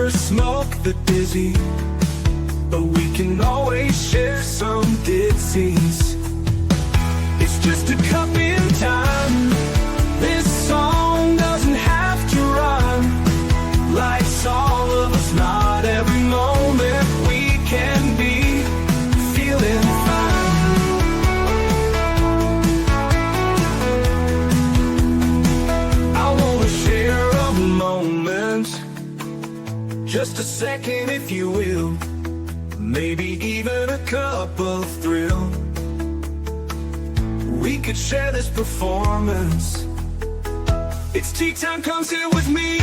never smoke the dizzy, but we can always share some disease. It's just a cup in time. This song doesn't have to rhyme. Life's all of us, not every moment we can be feeling fine. I wanna share a moment, just a second if you will, maybe even a cup of thrill. We could share this performance. It's tea time, come sit with me.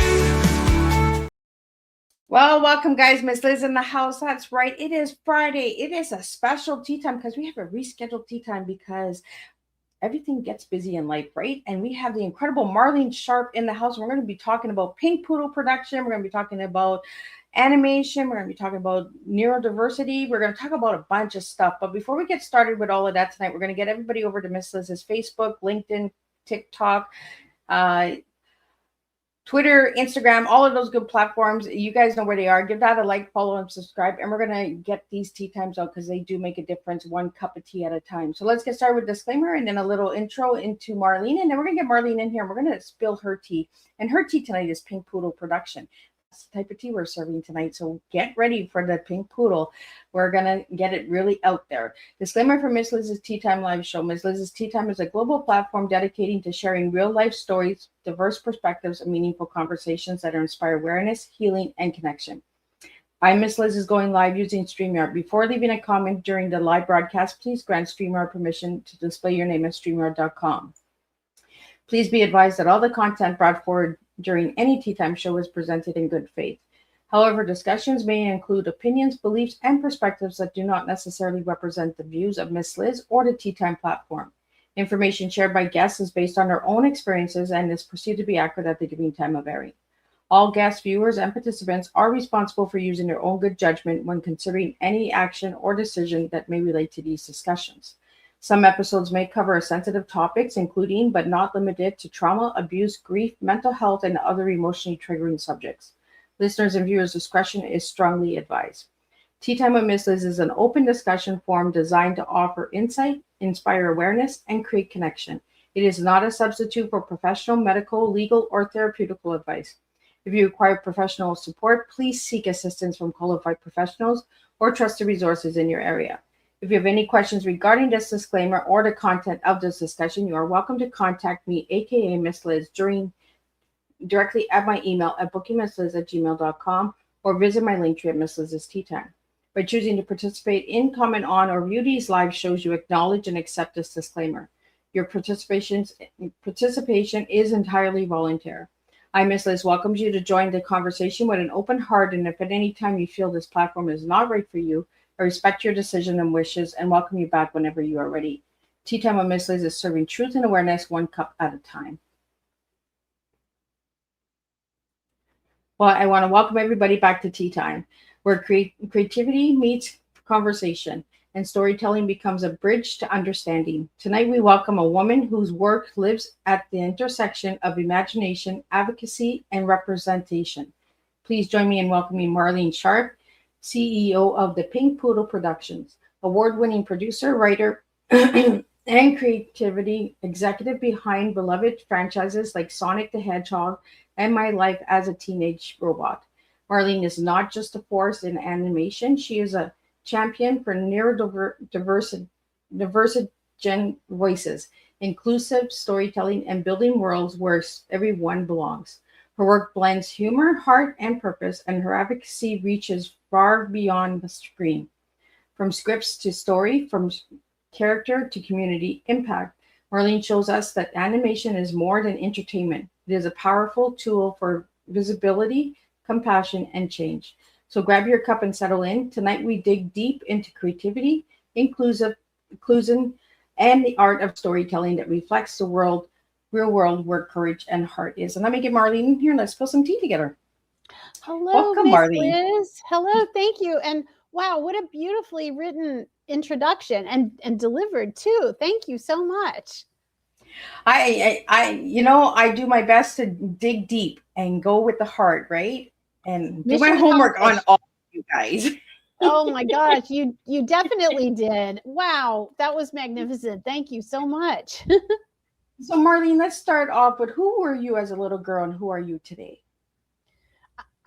Well, welcome guys. Miss Liz in the house. That's right. It is Friday. It is a special tea time because we have a rescheduled tea time because everything gets busy in life, right? And we have the incredible Marlene Sharp in the house. We're going to be talking about Pink Poodle production. We're going to be talking about animation. We're going to be talking about neurodiversity. We're going to talk about a bunch of stuff. But before we get started with all of that tonight, we're going to get everybody over to Miss Liz's Facebook, LinkedIn, TikTok, Twitter, Instagram, all of those good platforms. You guys know where they are. Give that a like, follow, and subscribe. And we're going to get these tea times out because they do make a difference, one cup of tea at a time. So let's get started with disclaimer and then a little intro into Marlene. And then we're going to get Marlene in here. And we're going to spill her tea. And her tea tonight is Pink Poodle production. That's the type of tea we're serving tonight. So get ready for the Pink Poodle. We're going to get it really out there. Disclaimer for Miss Liz's Tea Time live show. Miss Liz's Tea Time is a global platform dedicating to sharing real life stories, diverse perspectives, and meaningful conversations that inspire awareness, healing, and connection. I'm Miss Liz is going live using StreamYard. Before leaving a comment during the live broadcast, please grant StreamYard permission to display your name at StreamYard.com. Please be advised that all the content brought forward during any Tea Time show is presented in good faith. However, discussions may include opinions, beliefs, and perspectives that do not necessarily represent the views of Miss Liz or the Tea Time platform. Information shared by guests is based on their own experiences and is perceived to be accurate at the given time of airing. All guests, viewers, and participants are responsible for using their own good judgment when considering any action or decision that may relate to these discussions. Some episodes may cover sensitive topics, including but not limited to trauma, abuse, grief, mental health, and other emotionally triggering subjects. Listeners' and viewers' discretion is strongly advised. Tea Time with Miss Liz is an open discussion forum designed to offer insight, inspire awareness, and create connection. It is not a substitute for professional, medical, legal, or therapeutical advice. If you require professional support, please seek assistance from qualified professionals or trusted resources in your area. If you have any questions regarding this disclaimer or the content of this discussion, you are welcome to contact me, aka Miss Liz, directly at my email at bookingmissliz@gmail.com or visit my link tree at Miss Liz's Tea Time. By choosing to participate in, comment on, or view these live shows, you acknowledge and accept this disclaimer. Your participation is entirely voluntary. I, Miss Liz, welcomes you to join the conversation with an open heart, and if at any time you feel this platform is not right for you, I respect your decision and wishes and welcome you back whenever you are ready. Tea Time with Miss Liz is serving truth and awareness one cup at a time. Well, I want to welcome everybody back to Tea Time, where creativity meets conversation and storytelling becomes a bridge to understanding. Tonight, we welcome a woman whose work lives at the intersection of imagination, advocacy, and representation. Please join me in welcoming Marlene Sharp, CEO of the Pink Poodle Productions, award-winning producer, writer, and creativity executive behind beloved franchises like Sonic the Hedgehog and My Life as a Teenage Robot. Marlene is not just a force in animation, she is a champion for neurodivergent voices, inclusive storytelling, and building worlds where everyone belongs. Her work blends humor, heart, and purpose, and her advocacy reaches far beyond the screen. From scripts to story, from character to community impact, Marlene shows us that animation is more than entertainment. It is a powerful tool for visibility, compassion, and change. So grab your cup and settle in. Tonight we dig deep into creativity, inclusion, and the art of storytelling that reflects the real world where courage and heart is. And let me get Marlene in here. Let's spill some tea together. Hello, welcome, Miss Marlene. Liz. Hello, thank you. And wow, what a beautifully written introduction and delivered too. Thank you so much. I do my best to dig deep and go with the heart, right? and do my Mission homework on accomplished. all of you guys. Oh my gosh, you definitely did. Wow, that was magnificent. Thank you so much. So Marlene, let's start off with who were you as a little girl and who are you today?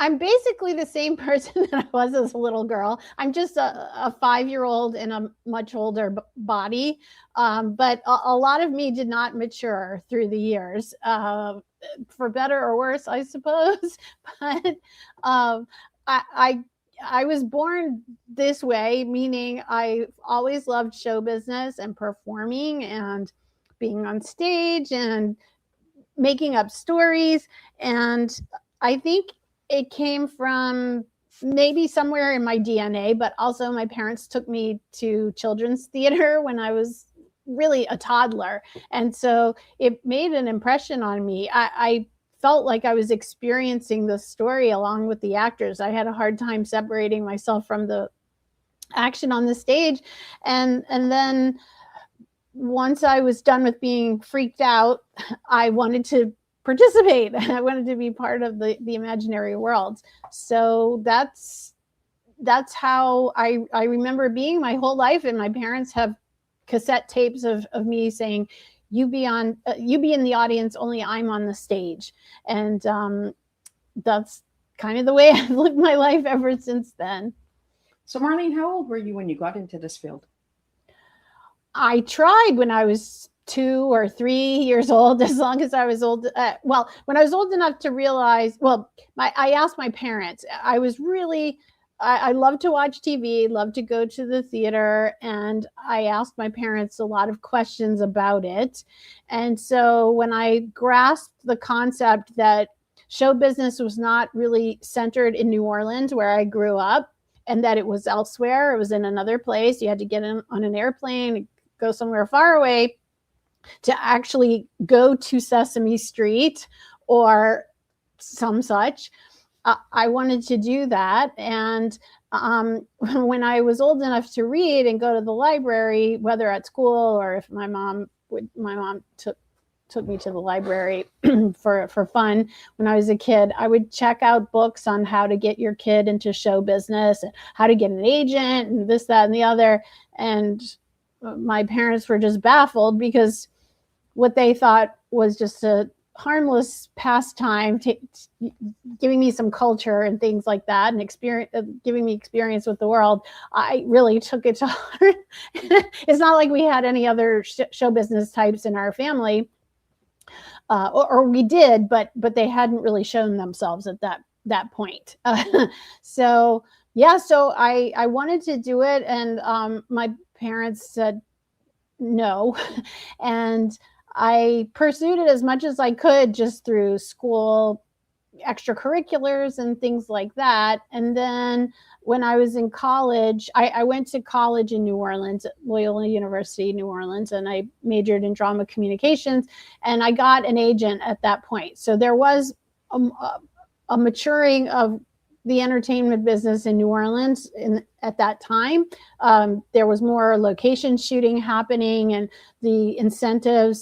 I'm basically the same person that I was as a little girl. I'm just a 5-year-old in a much older body. But a lot of me did not mature through the years, for better or worse, I suppose. But um, I was born this way, meaning I always loved show business and performing and being on stage and making up stories. And I think it came from maybe somewhere in my DNA, but also my parents took me to children's theater when I was really a toddler. And so it made an impression on me. I felt like I was experiencing the story along with the actors. I had a hard time separating myself from the action on the stage. And then once I was done with being freaked out, I wanted to participate. I wanted to be part of the imaginary world. So that's how I remember being my whole life. And my parents have cassette tapes of me saying, you be in the audience, only I'm on the stage. And that's kind of the way I've lived my life ever since then. So Marlene, how old were you when you got into this field? I tried when I was 2 or 3 years old, as long as I was old. Well, when I was old enough to realize, I asked my parents. I love to watch TV, love to go to the theater, and I asked my parents a lot of questions about it. And so when I grasped the concept that show business was not really centered in New Orleans, where I grew up, and that it was elsewhere, it was in another place, you had to get on an airplane, go somewhere far away to actually go to Sesame Street or some such. I wanted to do that. And when I was old enough to read and go to the library, whether at school or if my mom took me to the library for fun when I was a kid, I would check out books on how to get your kid into show business and how to get an agent and this, that, and the other. And my parents were just baffled because what they thought was just a harmless pastime, giving me some culture and things like that, and giving me experience with the world. I really took it to heart. It's not like we had any other show business types in our family, or we did, but they hadn't really shown themselves at that point. So I wanted to do it, and my parents said no. And I pursued it as much as I could just through school extracurriculars and things like that. And then when I was in college, I went to college in New Orleans, at Loyola University, New Orleans, and I majored in drama communications, and I got an agent at that point. So there was a maturing of the entertainment business in New Orleans at that time. There was more location shooting happening, and the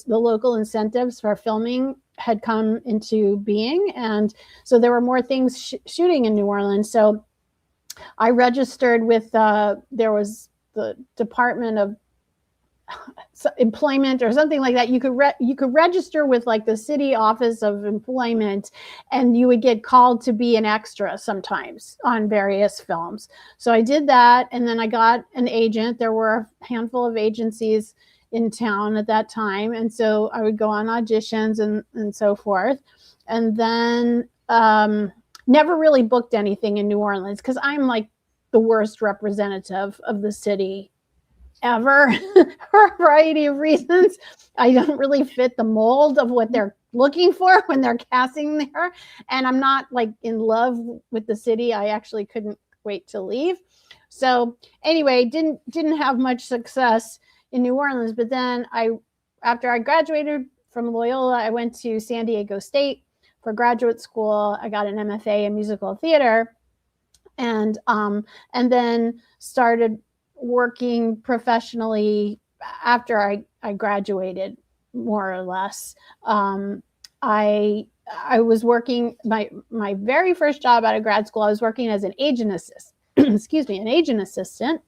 local incentives for filming had come into being. And so there were more things shooting in New Orleans. So I registered with, there was the Department of Employment or something like that. You could register with like the city office of employment, and you would get called to be an extra sometimes on various films. So I did that, and then I got an agent. There were a handful of agencies in town at that time, and so I would go on auditions and so forth. And then never really booked anything in New Orleans because I'm like the worst representative of the city ever for a variety of reasons. I don't really fit the mold of what they're looking for when they're casting there. And I'm not like in love with the city. I actually couldn't wait to leave. So anyway, didn't have much success in New Orleans. But then after I graduated from Loyola, I went to San Diego State for graduate school. I got an MFA in musical theater, and then started working professionally after I graduated, more or less. I I was working my very first job out of grad school. I was working as an agent assistant. Excuse me, an agent assistant,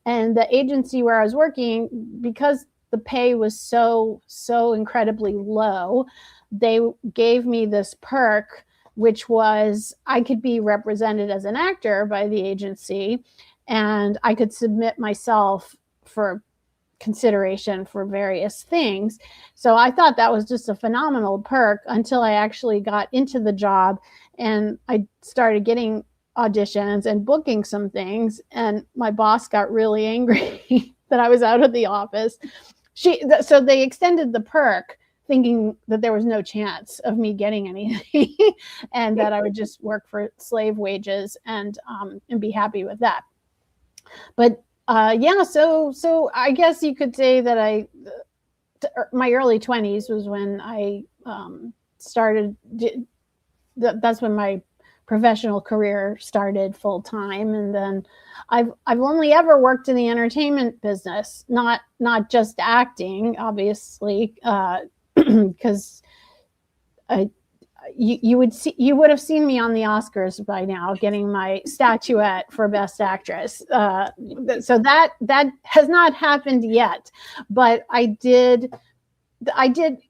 and the agency where I was working, because the pay was so incredibly low, they gave me this perk, which was I could be represented as an actor by the agency, and I could submit myself for consideration for various things. So I thought that was just a phenomenal perk until I actually got into the job and I started getting auditions and booking some things, and my boss got really angry that I was out of the office. So they extended the perk thinking that there was no chance of me getting anything and that I would just work for slave wages and be happy with that. But yeah, so I guess you could say that my early 20s was when I started. That's when my professional career started full time, and then I've only ever worked in the entertainment business, not just acting, obviously, because you would have seen me on the Oscars by now, getting my statuette for Best Actress. So that has not happened yet, but I did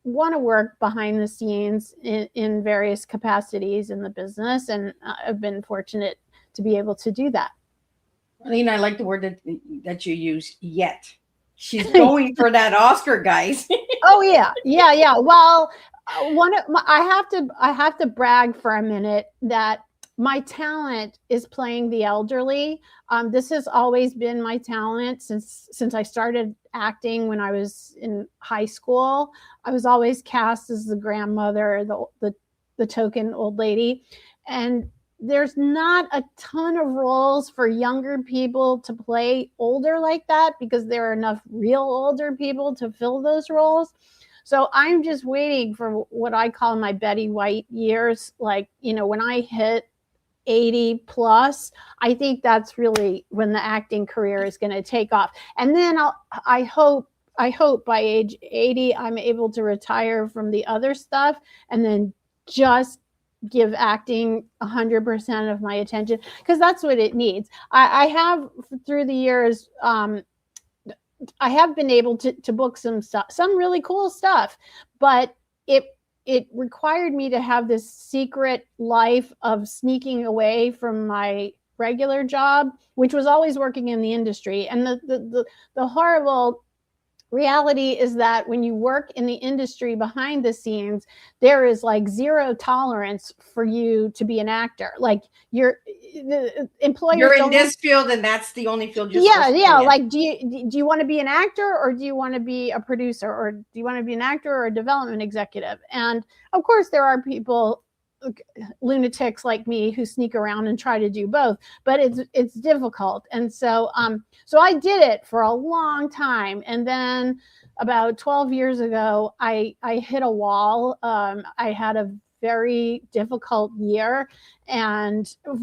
want to work behind the scenes in various capacities in the business, and I've been fortunate to be able to do that. Lena, I like the word that you use, yet. She's going for that Oscar, guys. Oh yeah. Well, I have to brag for a minute that my talent is playing the elderly. This has always been my talent since I started acting when I was in high school. I was always cast as the grandmother, the token old lady, and there's not a ton of roles for younger people to play older like that because there are enough real older people to fill those roles. So I'm just waiting for what I call my Betty White years. Like, when I hit 80 plus, I think that's really when the acting career is going to take off. And then I hope by age 80, I'm able to retire from the other stuff and then just give acting 100% of my attention, because that's what it needs. I have through the years, I have been able to book some stuff, some really cool stuff, but it required me to have this secret life of sneaking away from my regular job, which was always working in the industry. And the horrible reality is that when you work in the industry behind the scenes, there is like zero tolerance for you to be an actor. Like the employers, you're in this field and that's the only field you're yeah. Like, do you want to be an actor, or do you want to be a producer, or do you want to be an actor or a development executive? And of course there are people, lunatics like me, who sneak around and try to do both, but it's difficult. And so I did it for a long time, and then about 12 years ago I hit a wall. I had a very difficult year, and a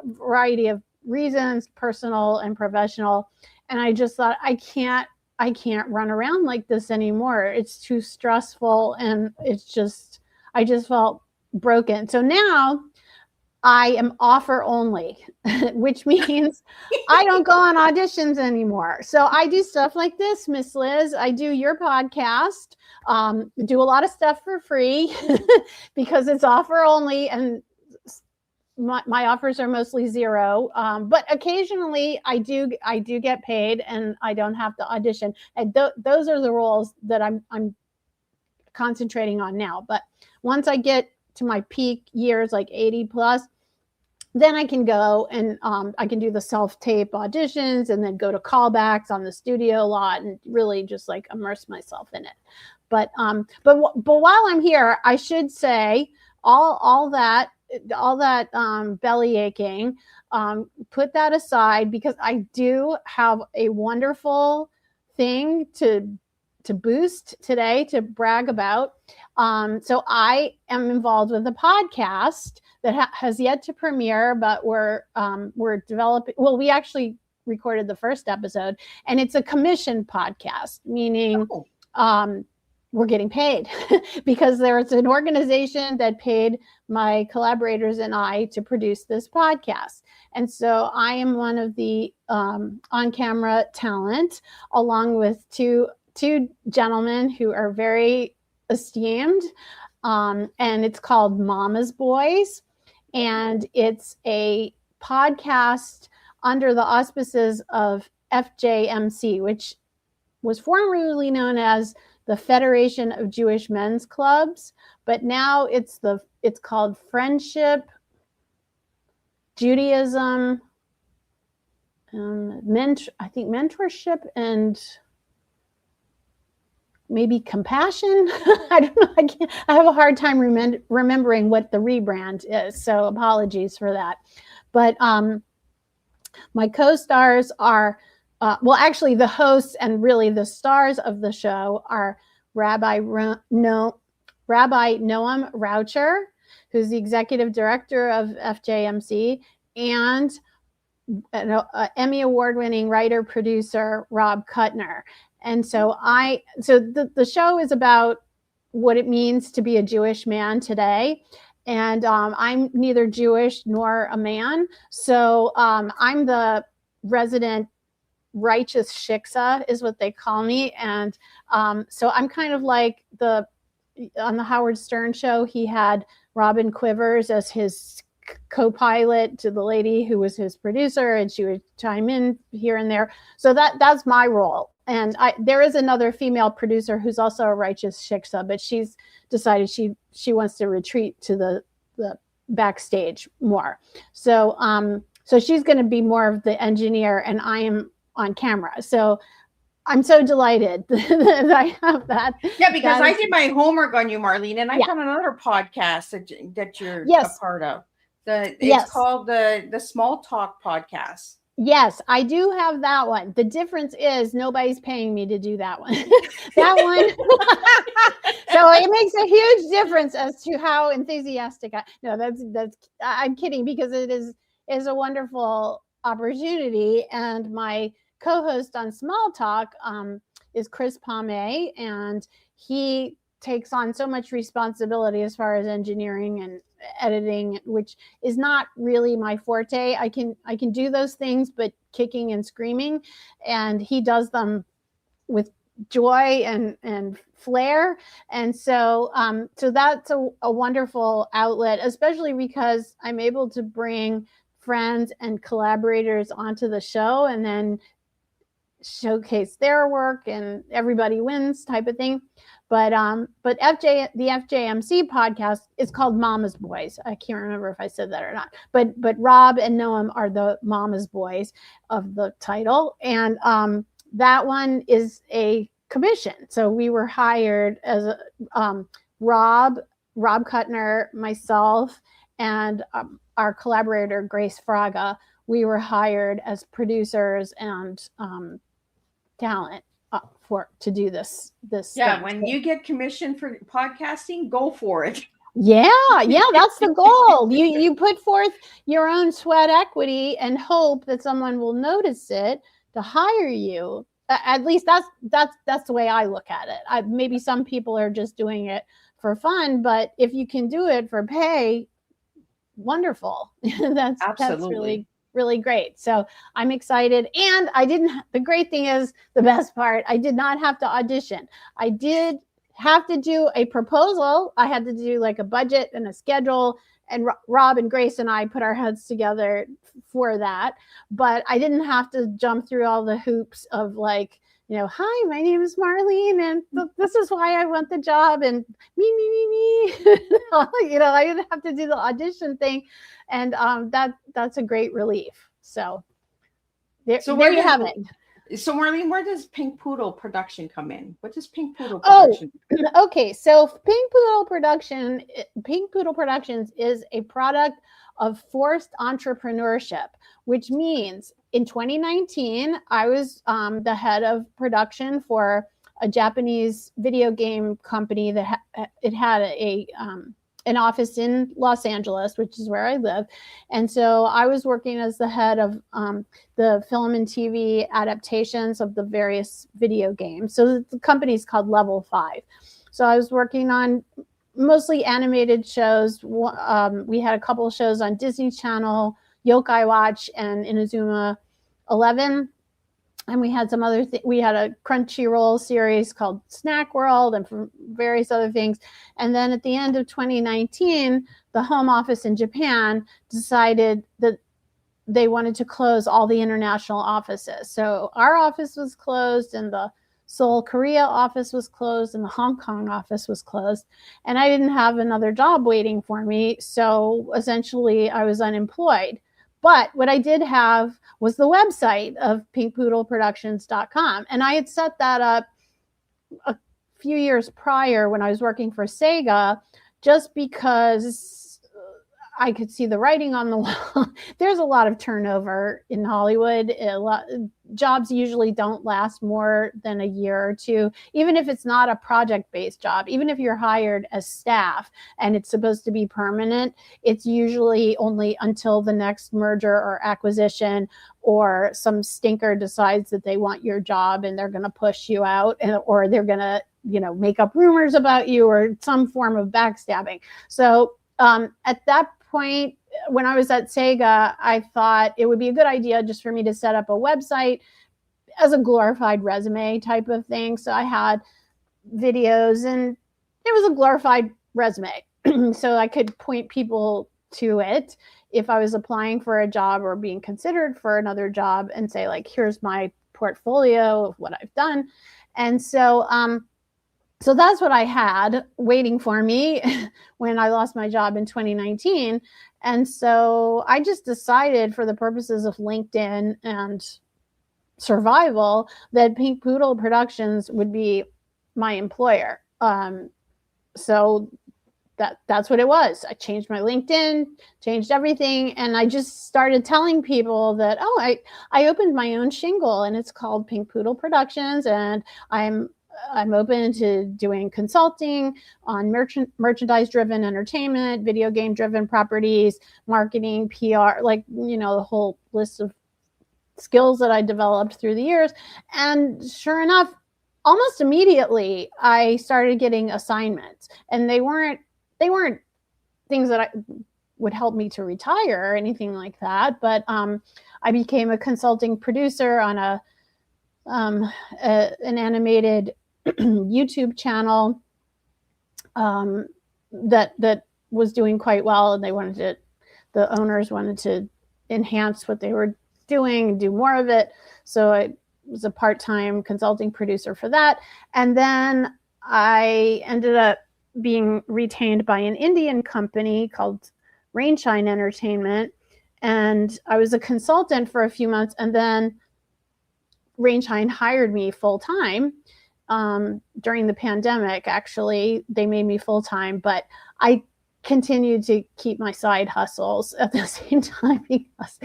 variety of reasons, personal and professional, and I just thought I can't run around like this anymore. It's too stressful, and I just felt broken. So now I am offer only, which means I don't go on auditions anymore. So I do stuff like this, Miss Liz. I do your podcast, do a lot of stuff for free because it's offer only, and my offers are mostly zero. But occasionally I do get paid, and I don't have to audition. And those are the roles that I'm concentrating on now. But once I get to my peak years, like 80 plus, then I can go and I can do the self-tape auditions and then go to callbacks on the studio lot and really just like immerse myself in it. But while I'm here, I should say all that belly aching, put that aside, because I do have a wonderful thing to boost today, to brag about. So I am involved with a podcast that has yet to premiere, but we're developing. Well, we actually recorded the first episode, and it's a commission podcast, meaning we're getting paid because there's an organization that paid my collaborators and I to produce this podcast. And so I am one of the on-camera talent, along with two gentlemen who are very esteemed. And it's called Mama's Boys. And it's a podcast under the auspices of FJMC, which was formerly known as the Federation of Jewish Men's Clubs, but now it's called Friendship, Judaism, mentorship, and maybe compassion. I don't know. I have a hard time remembering what the rebrand is, so apologies for that. But my co-stars are, well, actually the hosts and really the stars of the show are Rabbi Noam Raucher, who's the executive director of FJMC, and Emmy award-winning writer-producer Rob Kuttner. And so the show is about what it means to be a Jewish man today. And I'm neither Jewish nor a man. So I'm the resident righteous shiksa is what they call me. And so I'm kind of like on the Howard Stern show, he had Robin Quivers as his co-pilot to the lady who was his producer, and she would chime in here and there. So that's my role. And there is another female producer who's also a righteous shiksa, but she's decided she wants to retreat to the backstage more. So so she's going to be more of the engineer, and I am on camera. So I'm so delighted that I have that. Yeah, because I did my homework on you, Marlene, and I found another podcast that you're a part of. It's called the Small Talk Podcast. Yes, I do have that one. The difference is nobody's paying me to do that one. That one. So it makes a huge difference as to how enthusiastic I'm kidding, because it is a wonderful opportunity. And my co-host on Small Talk is Chris Pomey, and he takes on so much responsibility as far as engineering and editing, which is not really my forte. I can do those things, but kicking and screaming, and he does them with joy and flair. And so so that's a wonderful outlet, especially because I'm able to bring friends and collaborators onto the show and then showcase their work, and everybody wins type of thing. But the FJMC podcast is called Mama's Boys. I can't remember if I said that or not. But Rob and Noam are the Mama's Boys of the title, and that one is a commission. So we were hired as Rob Kuttner, myself, and our collaborator Grace Fraga. We were hired as producers and talent to do this. Yeah, when you get commissioned for podcasting, go for it. Yeah, that's the goal. You put forth your own sweat equity and hope that someone will notice it to hire you. At least that's the way I look at it. Maybe some people are just doing it for fun, but if you can do it for pay, wonderful. That's really, really great. So I'm excited. And the great thing is, the best part, I did not have to audition. I did have to do a proposal. I had to do like a budget and a schedule, and Rob and Grace and I put our heads together for that. But I didn't have to jump through all the hoops of like, hi, my name is Marlene, and this is why I want the job, and me. I didn't have to do the audition thing, and that's a great relief. So there you have it. So Marlene, where does Pink Poodle Production come in? What does Pink Poodle Production? Oh, okay. So Pink Poodle Productions is a product of forced entrepreneurship, which means in 2019, I was the head of production for a Japanese video game company that it had an office in Los Angeles, which is where I live. And so I was working as the head of the film and TV adaptations of the various video games. So the company's called Level 5. So I was working on mostly animated shows. We had a couple of shows on Disney Channel, Yokai Watch, and Inazuma 11. And we had some other we had a Crunchyroll series called Snack World and from various other things. And then at the end of 2019, the home office in Japan decided that they wanted to close all the international offices. So our office was closed, and the Seoul, Korea office was closed, and the Hong Kong office was closed. And I didn't have another job waiting for me. So essentially I was unemployed. But what I did have was the website of pinkpoodleproductions.com. And I had set that up a few years prior when I was working for Sega, just because I could see the writing on the wall. There's a lot of turnover in Hollywood. Jobs usually don't last more than a year or two, even if it's not a project-based job. Even if you're hired as staff and it's supposed to be permanent, it's usually only until the next merger or acquisition, or some stinker decides that they want your job and they're going to push you out, or they're going to, make up rumors about you, or some form of backstabbing. So at that point, when I was at Sega, I thought it would be a good idea just for me to set up a website as a glorified resume type of thing. So I had videos, and it was a glorified resume. So I could point people to it if I was applying for a job or being considered for another job, and say, like, here's my portfolio of what I've done. And so so that's what I had waiting for me when I lost my job in 2019. And so I just decided, for the purposes of LinkedIn and survival, that Pink Poodle Productions would be my employer. So that's what it was. I changed my LinkedIn, changed everything, and I just started telling people that, I opened my own shingle, and it's called Pink Poodle Productions, and I'm open to doing consulting on merchandise-driven entertainment, video game-driven properties, marketing, PR, the whole list of skills that I developed through the years. And sure enough, almost immediately, I started getting assignments, and they weren't things that would help me to retire or anything like that. But I became a consulting producer on an animated YouTube channel that was doing quite well, and the owners wanted to enhance what they were doing and do more of it. So I was a part-time consulting producer for that. And then I ended up being retained by an Indian company called Rainshine Entertainment, and I was a consultant for a few months, and then Rainshine hired me full-time. During the pandemic, actually, they made me full-time, but I continued to keep my side hustles at the same time, because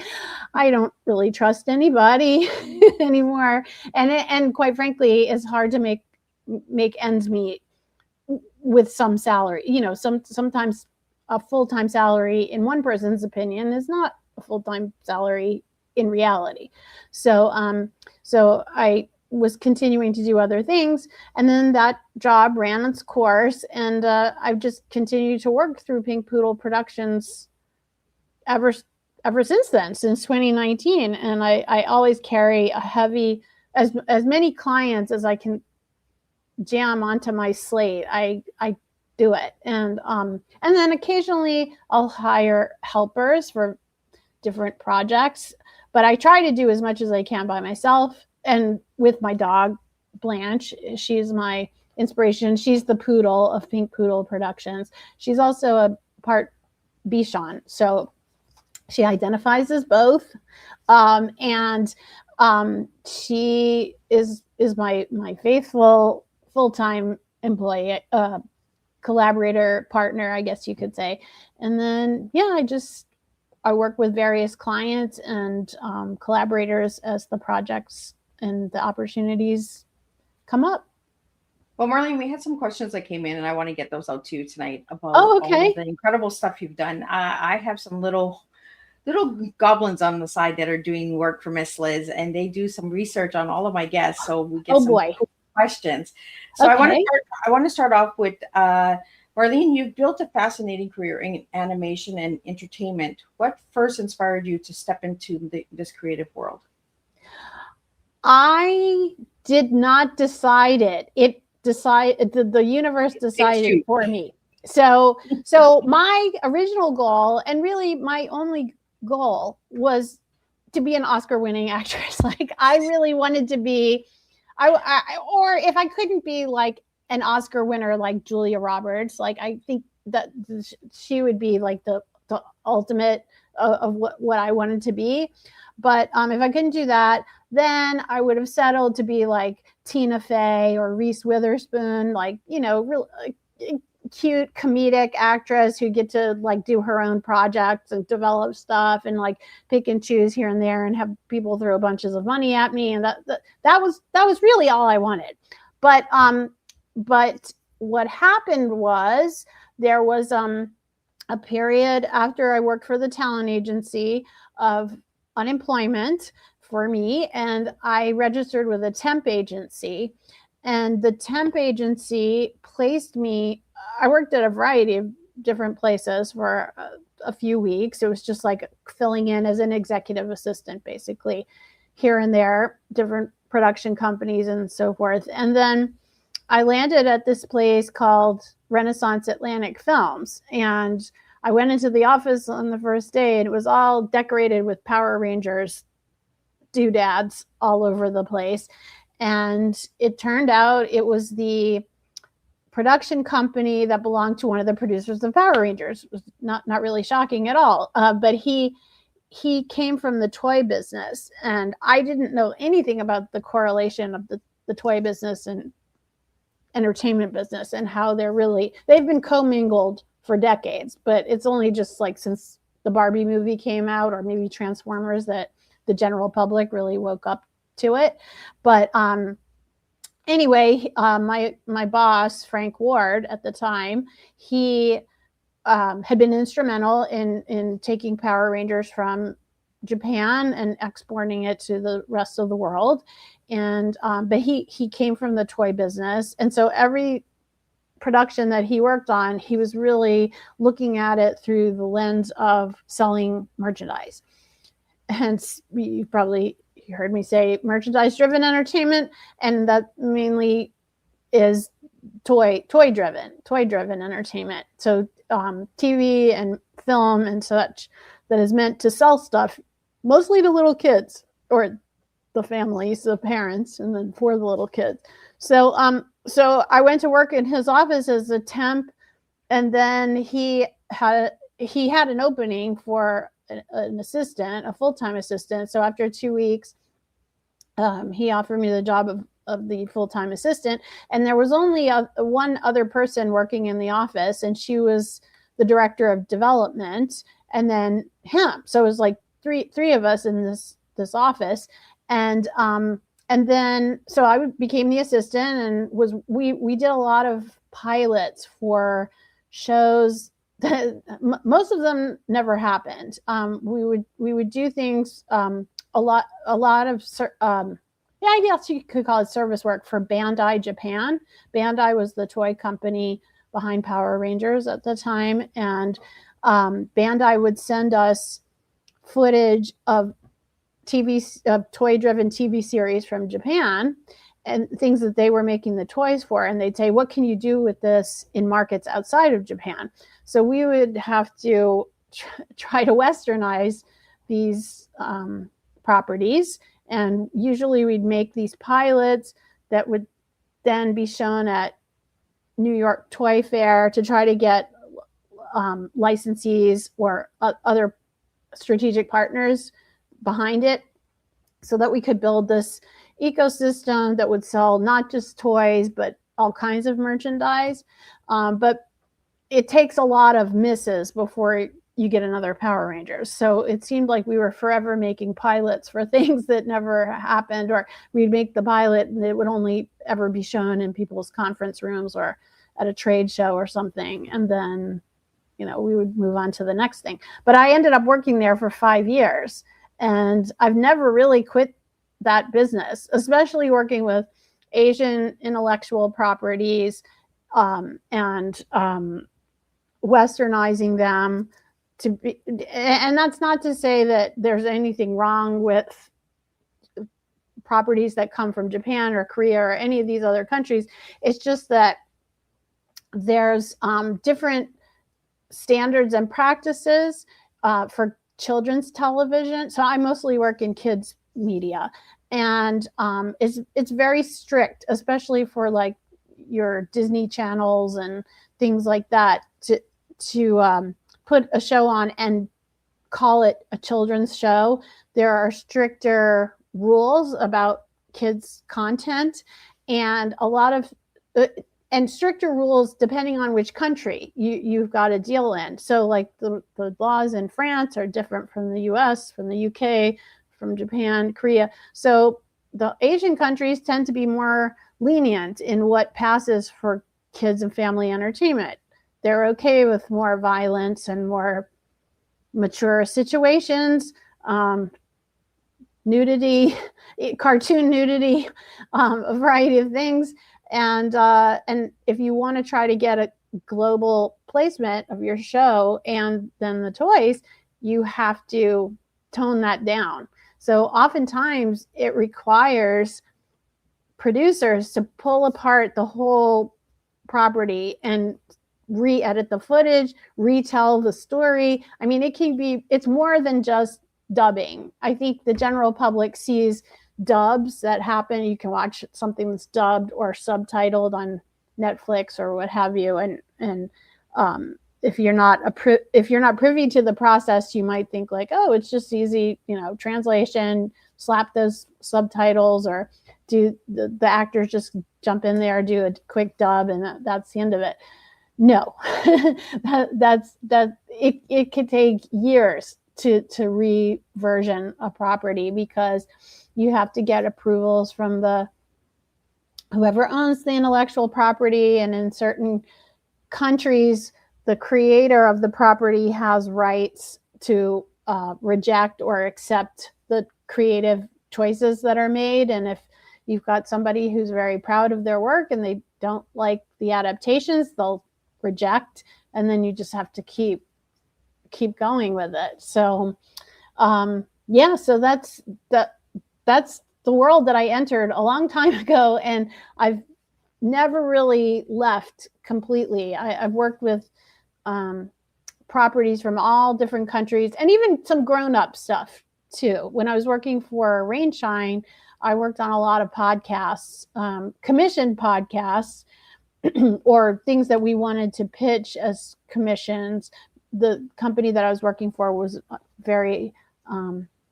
I don't really trust anybody anymore. And quite frankly, it's hard to make ends meet with some salary. Sometimes a full-time salary in one person's opinion is not a full-time salary in reality. So I was continuing to do other things, and then that job ran its course, and I've just continued to work through Pink Poodle Productions ever since then, since 2019. And I always carry a heavy, as many clients as I can jam onto my slate. I do it, and then occasionally I'll hire helpers for different projects, but I try to do as much as I can by myself. And with my dog, Blanche, she's my inspiration. She's the poodle of Pink Poodle Productions. She's also a part Bichon, so she identifies as both. And she is my faithful full-time employee, collaborator, partner, I guess you could say. And then, I work with various clients and collaborators as the projects and the opportunities come up. Well, Marlene, we had some questions that came in, and I want to get those out to you tonight about all of the incredible stuff you've done. I have some little goblins on the side that are doing work for Miss Liz, and they do some research on all of my guests. So we get questions. So I Okay. want to start off with Marlene. You've built a fascinating career in animation and entertainment. What first inspired you to step into this creative world? I did not decide it. The universe It's decided you. for me. So my original goal, and really my only goal, was to be an Oscar winning actress. Like I really wanted to be or if I couldn't be like an Oscar winner like Julia Roberts, like I think that she would be like the ultimate of what I wanted to be. But if I couldn't do that, then I would have settled to be like Tina Fey or Reese Witherspoon, like, you know, real cute comedic actress who get to like do her own projects and develop stuff and like pick and choose here and there and have people throw bunches of money at me. And that was really all I wanted. But what happened was there was a period after I worked for the talent agency of unemployment for me, and I registered with a temp agency, and the temp agency placed me. I worked at a variety of different places for a few weeks. It was just like filling in as an executive assistant, basically, here and there, different production companies and so forth. And then I landed at this place called Renaissance Atlantic Films, and I went into the office on the first day, and it was all decorated with Power Rangers doodads all over the place. And it turned out it was the production company that belonged to one of the producers of Power Rangers. It was not really shocking at all. But he came from the toy business, and I didn't know anything about the correlation of the toy business and entertainment business and how they've been commingled for decades, but it's only just like since the Barbie movie came out, or maybe Transformers, that the general public really woke up to it. But anyway, my boss, Frank Ward, at the time, he had been instrumental in taking Power Rangers from Japan and exporting it to the rest of the world. And but he came from the toy business, and so every production that he worked on, he was really looking at it through the lens of selling merchandise. Hence, you probably heard me say merchandise-driven entertainment, and that mainly is toy-driven entertainment. So TV and film and such that is meant to sell stuff, mostly to little kids or the families, the parents, and then for the little kids. So I went to work in his office as a temp, and then he had an opening for an assistant, a full-time assistant. So after 2 weeks, he offered me the job of the full-time assistant, and there was only one other person working in the office, and she was the director of development, and then him. So it was like three of us in this office, and then so I became the assistant, and we did a lot of pilots for shows that most of them never happened. We would do things, a lot of I guess you could call it service work for Bandai Japan. Bandai was the toy company behind Power Rangers at the time, and Bandai would send us footage of toy-driven TV series from Japan and things that they were making the toys for, and they'd say, what can you do with this in markets outside of Japan? So we would have to try to westernize these properties, and usually we'd make these pilots that would then be shown at New York Toy Fair to try to get licensees or other strategic partners behind it, so that we could build this ecosystem that would sell not just toys, but all kinds of merchandise. But it takes a lot of misses before you get another Power Rangers. So it seemed like we were forever making pilots for things that never happened, or we'd make the pilot and it would only ever be shown in people's conference rooms or at a trade show or something. And then, we would move on to the next thing. But I ended up working there for 5 years, and I've never really quit that business, especially working with Asian intellectual properties and westernizing them to be, and that's not to say that there's anything wrong with properties that come from Japan or Korea or any of these other countries. It's just that there's different standards and practices for children's television. So I mostly work in kids media, and it's very strict, especially for like your Disney channels and things like that, to put a show on and call it a children's show. There are stricter rules about kids content, and a lot of and stricter rules depending on which country you've got a deal in. So like the laws in France are different from the US, from the UK, from Japan, Korea. So the Asian countries tend to be more lenient in what passes for kids and family entertainment. They're okay with more violence and more mature situations, nudity, cartoon nudity, a variety of things. And if you want to try to get a global placement of your show and then the toys, you have to tone that down. So oftentimes it requires producers to pull apart the whole property and re-edit the footage, retell the story. I mean, it's more than just dubbing. I think the general public sees dubs that happen. You can watch something that's dubbed or subtitled on Netflix or what have you, and if you're not privy to the process, you might think like, oh, it's just easy, translation, slap those subtitles, or do the actors just jump in there, do a quick dub, and that's the end of it. No, it could take years to reversion a property, because you have to get approvals from whoever owns the intellectual property, and in certain countries, the creator of the property has rights to reject or accept the creative choices that are made. And if you've got somebody who's very proud of their work and they don't like the adaptations, they'll reject, and then you just have to keep going with it. So so that's the world that I entered a long time ago, and I've never really left completely. I've worked with properties from all different countries, and even some grown-up stuff too. When I was working for Rainshine, I worked on a lot of podcasts, commissioned podcasts, or things that we wanted to pitch as commissions. The company that I was working for was very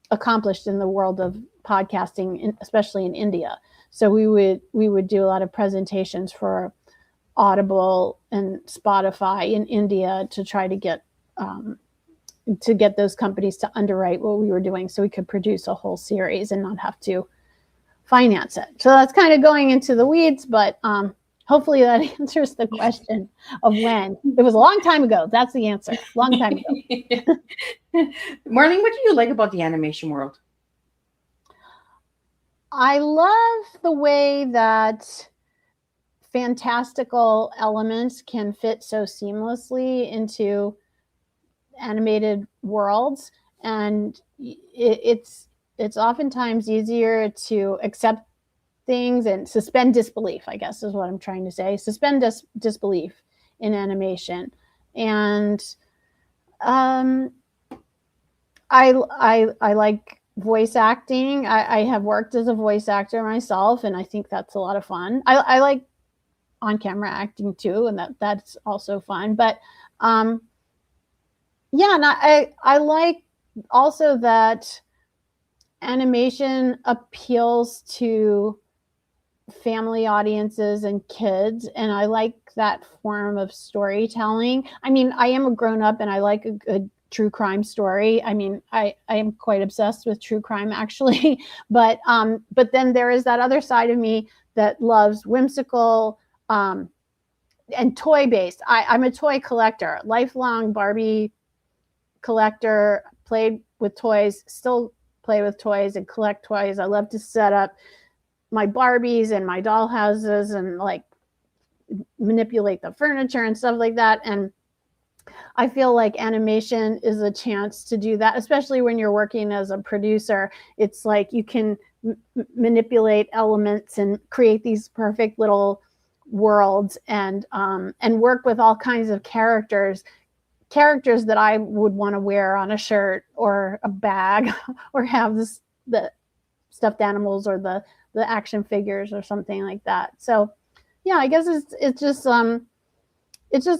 accomplished in the world of podcasting, especially in India. So we would do a lot of presentations for Audible and Spotify in India to try to get those companies to underwrite what we were doing, so we could produce a whole series and not have to finance it. So that's kind of going into the weeds, but hopefully that answers the question of when. It was a long time ago. That's the answer. Long time ago. Marlene, what do you like about the animation world? I love the way that fantastical elements can fit so seamlessly into animated worlds, and it's oftentimes easier to accept things and suspend disbelief, I guess is what I'm trying to say. Suspend disbelief in animation. And I like voice acting. I have worked as a voice actor myself, and I think that's a lot of fun. I like on-camera acting too, and that's also fun. But and I like also that animation appeals to family audiences and kids, and I like that form of storytelling. I mean, I am a grown-up and I like a good true crime story. I mean, I am quite obsessed with true crime, actually. But then there is that other side of me that loves whimsical and toy-based. I'm a toy collector, lifelong Barbie collector, played with toys, still play with toys and collect toys. I love to set up my Barbies and my doll houses and like manipulate the furniture and stuff like that. And I feel like animation is a chance to do that, especially when you're working as a producer. It's like you can manipulate elements and create these perfect little worlds, and work with all kinds of characters that I would want to wear on a shirt or a bag or have the stuffed animals or the action figures or something like that. So yeah, I guess it's just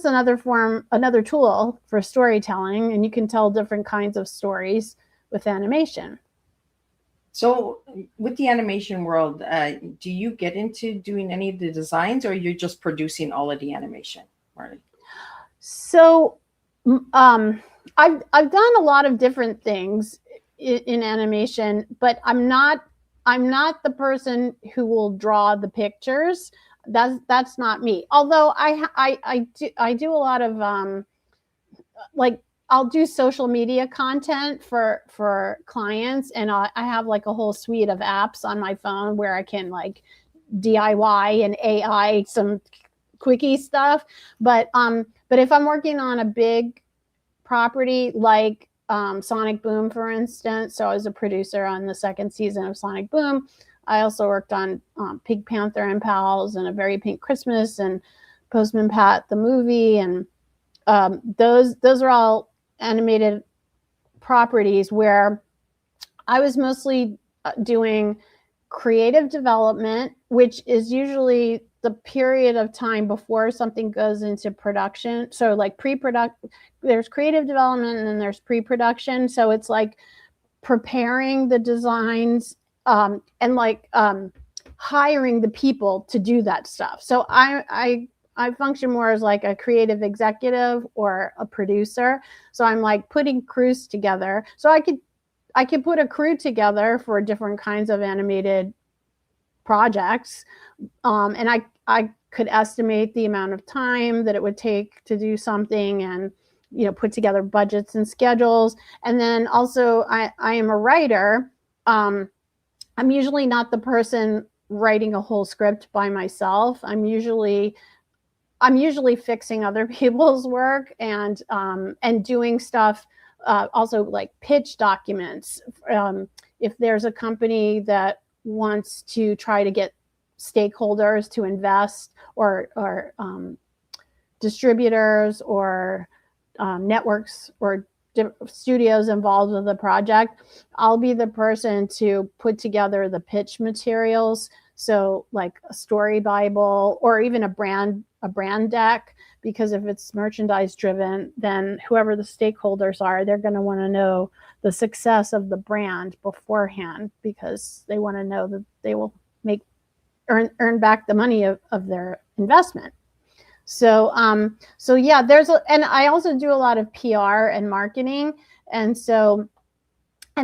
another tool for storytelling, and you can tell different kinds of stories with animation. So with the animation world, do you get into doing any of the designs, or you're just producing all of the animation, Marley? So I've done a lot of different things in animation, but I'm not the person who will draw the pictures. That's not me. Although I do a lot of like I'll do social media content for clients, and I have like a whole suite of apps on my phone where I can like DIY and AI some quickie stuff. But if I'm working on a big property like Sonic Boom, for instance, so I was a producer on the second season of Sonic Boom. I also worked on Pink Panther and Pals and A Very Pink Christmas and Postman Pat the movie, and those are all animated properties where I was mostly doing creative development, which is usually the period of time before something goes into production. So like pre-production, there's creative development and then there's pre-production. So it's like preparing the designs and like hiring the people to do that stuff. So I function more as like a creative executive or a producer. So I'm like putting crews together. So I could put a crew together for different kinds of animated projects. And I could estimate the amount of time that it would take to do something, and put together budgets and schedules. And then also I am a writer. I'm usually not the person writing a whole script by myself. I'm usually fixing other people's work and doing stuff, also like pitch documents. If there's a company that wants to try to get stakeholders to invest, or distributors or networks or studios involved with the project, I'll be the person to put together the pitch materials. So like a story Bible or even a brand deck, because if it's merchandise driven, then whoever the stakeholders are, they're going to want to know the success of the brand beforehand, because they want to know that they will earn back the money of their investment. So yeah, and I also do a lot of PR and marketing. And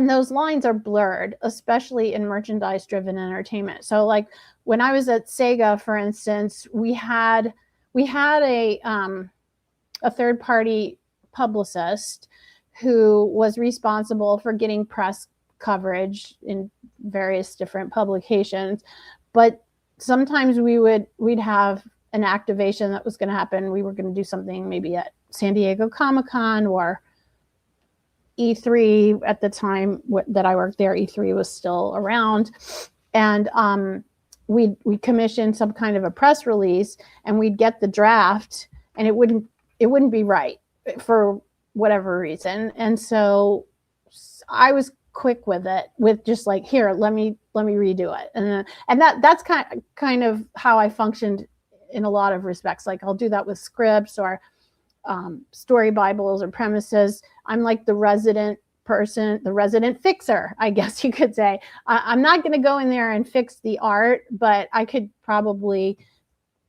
those lines are blurred, especially in merchandise driven entertainment. So like when I was at Sega, for instance, we had a third party publicist who was responsible for getting press coverage in various different publications. But sometimes we'd have an activation that was going to happen. We were going to do something maybe at San Diego Comic-Con or E3 at the time that I worked there. E3 was still around, and we commissioned some kind of a press release, and we'd get the draft, and it wouldn't be right for whatever reason. And so I was quick with it, with just like, here, let me redo it, and that's kind of how I functioned in a lot of respects. Like I'll do that with scripts or story Bibles or premises. I'm like the resident person, the resident fixer, I guess you could say. I'm not going to go in there and fix the art, but I could probably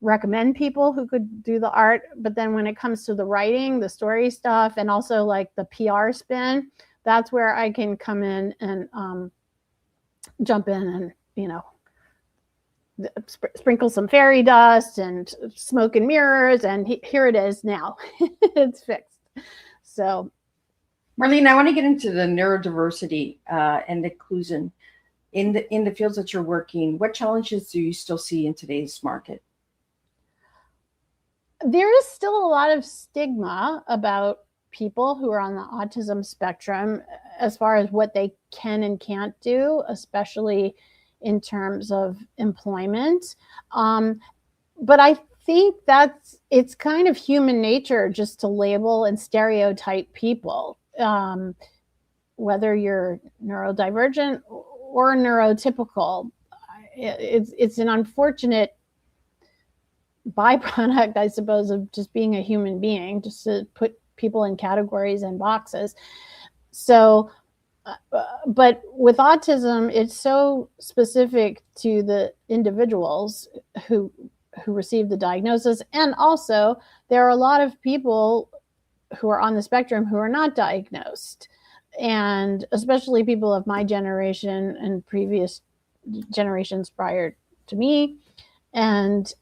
recommend people who could do the art. But then when it comes to the writing, the story stuff, and also like the PR spin, that's where I can come in and jump in and, sprinkle some fairy dust and smoke and mirrors, and here it is now. It's fixed. So Marlene, I want to get into the neurodiversity and inclusion. in the fields that you're working, what challenges do you still see in today's market? There is still a lot of stigma about people who are on the autism spectrum as far as what they can and can't do, especially in terms of employment. But I think it's kind of human nature just to label and stereotype people, whether you're neurodivergent or neurotypical. It's an unfortunate byproduct, I suppose, of just being a human being, just to put people in categories and boxes. So, but with autism, it's so specific to the individuals who receive the diagnosis. And also, there are a lot of people who are on the spectrum who are not diagnosed. And especially people of my generation and previous generations prior to me. And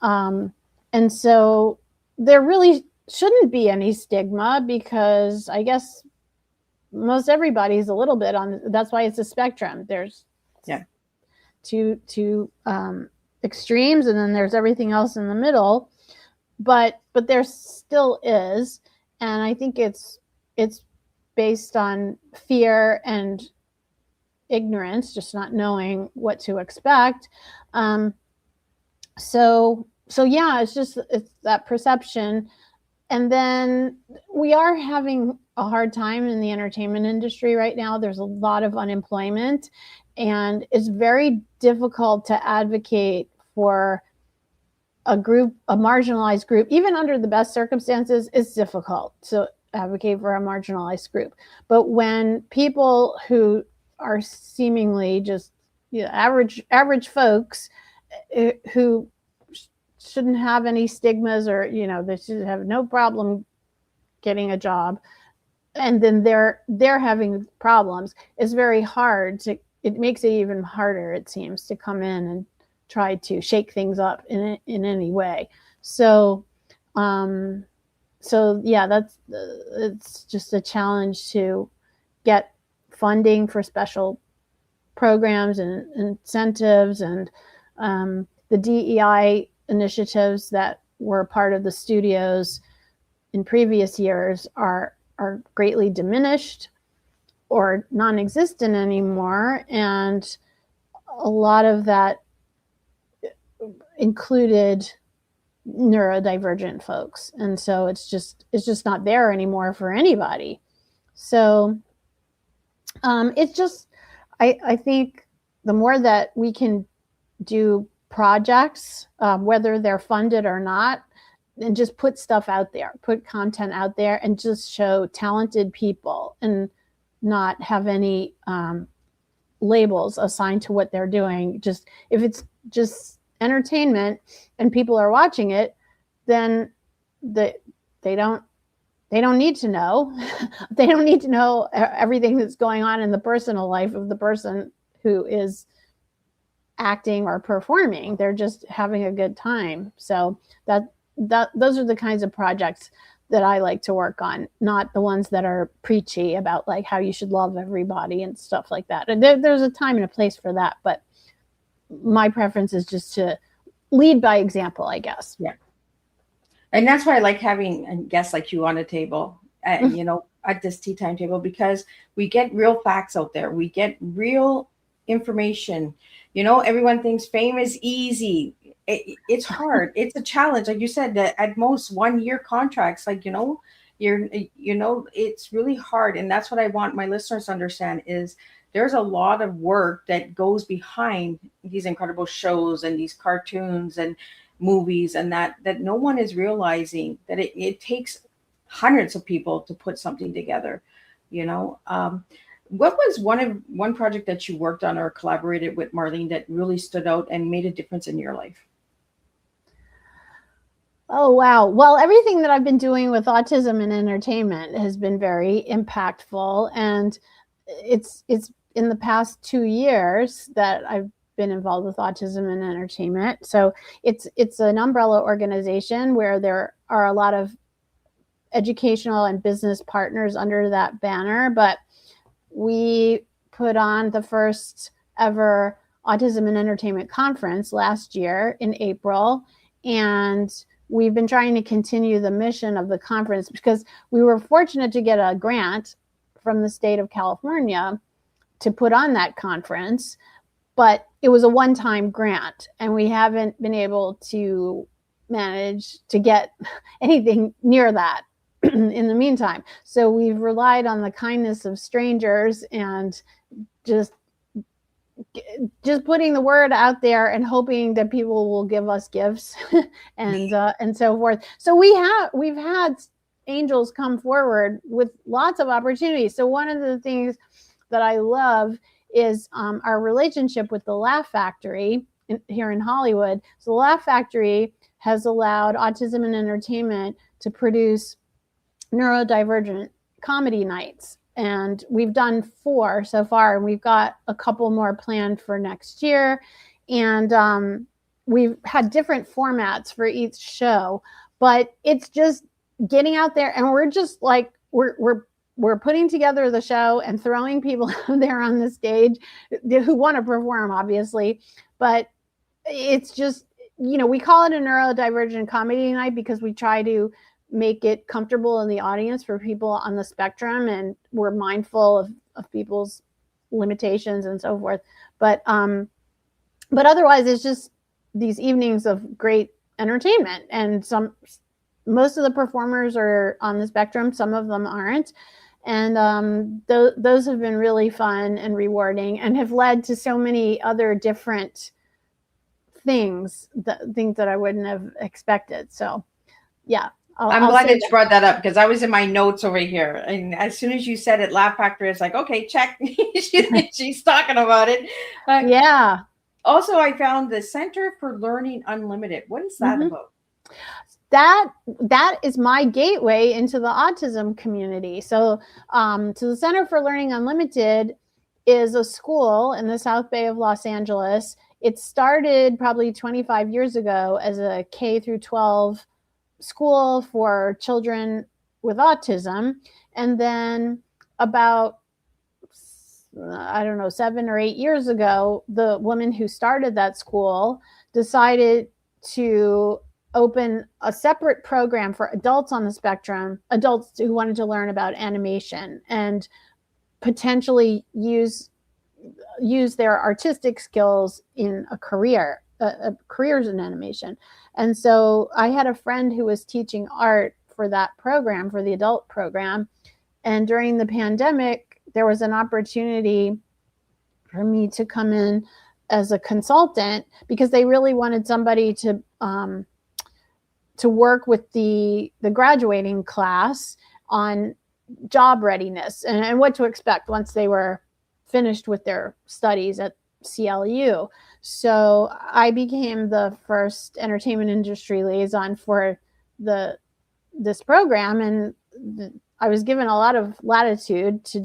so there really shouldn't be any stigma, because I guess most everybody's a little bit on. That's why it's a spectrum. There's two extremes, and then there's everything else in the middle. But there still is, and I think it's based on fear and ignorance, just not knowing what to expect. So yeah, it's that perception. And then we are having a hard time in the entertainment industry right now. There's a lot of unemployment, and it's very difficult to advocate for a marginalized group. Even under the best circumstances, it's difficult to advocate for a marginalized group. But when people who are seemingly just average folks who shouldn't have any stigmas, or they should have no problem getting a job, and then they're having problems, it's very hard to. It makes it even harder, it seems, to come in and try to shake things up in any way. So yeah, it's just a challenge to get funding for special programs and incentives, and the DEI initiatives that were part of the studios in previous years are greatly diminished or non-existent anymore, and a lot of that included neurodivergent folks, and so it's just not there anymore for anybody. So it's just I think the more that we can do projects, whether they're funded or not, and just put stuff out there, put content out there, and just show talented people and not have any labels assigned to what they're doing. Just if it's just entertainment and people are watching it, then they don't need to know. They don't need to know everything that's going on in the personal life of the person who is acting or performing. They're just having a good time. So those are the kinds of projects that I like to work on, not the ones that are preachy about like how you should love everybody and stuff like that. And there's a time and a place for that, but my preference is just to lead by example, I guess. Yeah. And that's why I like having guests like you on the table, at this tea time table, because we get real facts out there. We get real information. Everyone thinks fame is easy. It's hard. It's a challenge. Like you said, that at most 1-year contracts, it's really hard. And that's what I want my listeners to understand is there's a lot of work that goes behind these incredible shows and these cartoons and movies, and that no one is realizing that it takes hundreds of people to put something together. What was one project that you worked on or collaborated with Marlene that really stood out and made a difference in your life? Oh, wow. Well, everything that I've been doing with autism and entertainment has been very impactful. And it's in the past 2 years that I've been involved with autism and entertainment. So it's an umbrella organization where there are a lot of educational and business partners under that banner. But we put on the first ever Autism and Entertainment Conference last year in April. And we've been trying to continue the mission of the conference because we were fortunate to get a grant from the state of California to put on that conference, but it was a one-time grant, and we haven't been able to manage to get anything near that in the meantime. So we've relied on the kindness of strangers and just putting the word out there and hoping that people will give us gifts and so forth. So we've had angels come forward with lots of opportunities. So one of the things that I love is our relationship with the Laugh Factory here in Hollywood. So the Laugh Factory has allowed Autism and Entertainment to produce neurodivergent comedy nights. And we've done 4 so far, and we've got a couple more planned for next year. And we've had different formats for each show, but it's just getting out there, and we're just like, we're putting together the show and throwing people out there on the stage who want to perform, obviously. But it's just, we call it a neurodivergent comedy night because we try to make it comfortable in the audience for people on the spectrum, and we're mindful of people's limitations and so forth. But otherwise, it's just these evenings of great entertainment, and most of the performers are on the spectrum, some of them aren't. And those have been really fun and rewarding, and have led to so many other different things that I wouldn't have expected. So yeah. I'm glad that you brought that up, because I was in my notes over here, and as soon as you said it, Laugh Factory, it's like, okay, check. She's talking about it. Yeah. Also, I found the Center for Learning Unlimited. What is that about? That is my gateway into the autism community. So the Center for Learning Unlimited is a school in the South Bay of Los Angeles. It started probably 25 years ago as a K through 12 school for children with autism. And then about, 7 or 8 years ago, the woman who started that school decided to open a separate program for adults on the spectrum, adults who wanted to learn about animation and potentially use their artistic skills in a career, careers in animation. And so I had a friend who was teaching art for that program, for the adult program. And during the pandemic, there was an opportunity for me to come in as a consultant, because they really wanted somebody to work with the graduating class on job readiness and what to expect once they were finished with their studies at CLU. So I became the first entertainment industry liaison for this program, and I was given a lot of latitude to